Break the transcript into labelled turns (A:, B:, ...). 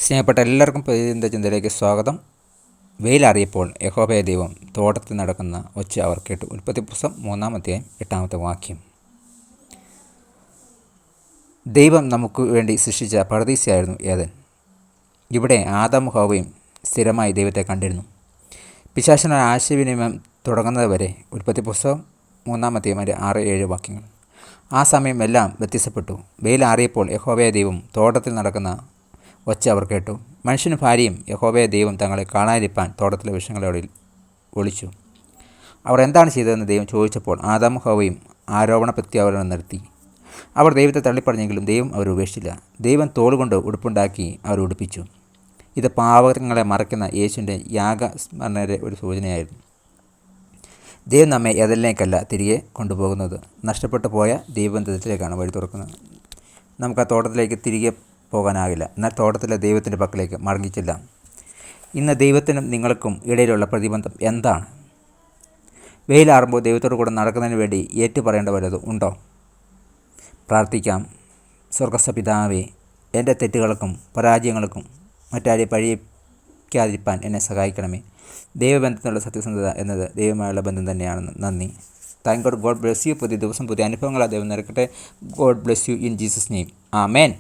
A: സ്നേഹപ്പെട്ട എല്ലാവർക്കും പ്രതിദിന ചിന്തയിലേക്ക് സ്വാഗതം. വെയിലറിയപ്പോൾ യഹോവയായ ദൈവം തോട്ടത്തിൽ നടക്കുന്ന ഒച്ച അവർ കേട്ടു. ഉൽപ്പത്തി പുസ്തകം 3-ാം അധ്യായം 8-ാമത്തെ വാക്യം. ദൈവം നമുക്ക് വേണ്ടി സൃഷ്ടിച്ച പറുദീസയായിരുന്നു ഏദൻ. ഇവിടെ ആദാമും ഹവ്വയും സ്ഥിരമായി ദൈവത്തെ കണ്ടിരുന്നു. പിശാചിനോട് ആശയവിനിമയം തുടങ്ങുന്നത് വരെ. ഉൽപ്പത്തി പുസ്തകം 3-ാം അധ്യായം 6-7 വാക്യങ്ങൾ. ആ സമയം എല്ലാം വ്യത്യസ്തപ്പെട്ടു. വെയിലാറിയപ്പോൾ യഹോവയായ ദൈവം തോട്ടത്തിൽ നടക്കുന്ന ഒച്ച അവർ കേട്ടു. മനുഷ്യനും ഭാര്യയും യഹോവയായ ദൈവം തങ്ങളെ കാണാതിരിപ്പാൻ തോട്ടത്തിലെ വൃക്ഷങ്ങളോട് ഒളിച്ചു. അവർ എന്താണ് ചെയ്തതെന്ന് ദൈവം ചോദിച്ചപ്പോൾ ആദാമും ഹവ്വയും ആരോപണ പ്രത്യാരോപണം നടത്തി. അവർ ദൈവത്തെ തള്ളിപ്പറഞ്ഞെങ്കിലും ദൈവം അവർ ഉപേക്ഷിച്ചില്ല. ദൈവം തോളുകൊണ്ട് ഉടുപ്പുണ്ടാക്കി അവർ ഉടുപ്പിച്ചു. ഇത് പാവങ്ങളെ മറയ്ക്കുന്ന യേശുവിൻ്റെ യാഗസ്മരണയുടെ ഒരു സൂചനയായിരുന്നു. ദൈവം നമ്മെ ഏതെല്ലേക്കല്ല തിരികെ കൊണ്ടുപോകുന്നത്, നഷ്ടപ്പെട്ടു പോയ ദൈവബന്ധത്തിലേക്കാണ് വഴി തുറക്കുന്നത്. നമുക്ക് ആ തോട്ടത്തിലേക്ക് തിരികെ പോകാനാകില്ല, എന്നാൽ തോട്ടത്തിലെ ദൈവത്തിൻ്റെ പക്കലേക്ക് മടങ്ങിച്ചെല്ലാം. ഇന്ന് ദൈവത്തിനും നിങ്ങൾക്കും ഇടയിലുള്ള പ്രതിബന്ധം എന്താണ്? വെയിലാറുമ്പോൾ ദൈവത്തോടു കൂടെ നടക്കുന്നതിന് വേണ്ടി ഏറ്റുപറയേണ്ട വല്ലതും ഉണ്ടോ? പ്രാർത്ഥിക്കാം. സ്വർഗ്ഗസ്ഥ പിതാവേ, എൻ്റെ തെറ്റുകൾക്കും പരാജയങ്ങൾക്കും മറ്റാരെയും പഴിക്കാതിരിപ്പാൻ എന്നെ സഹായിക്കണമേ. ദൈവബന്ധത്തിനുള്ള സത്യസന്ധത എന്നത് ദൈവമായുള്ള ബന്ധം തന്നെയാണെന്ന്. നന്ദി. Thank God. God bless you. പുതിയ ദിവസം പുതിയ അനുഭവങ്ങളാണ് ദൈവം നിറക്കട്ടെ. God bless you in Jesus name. Amen.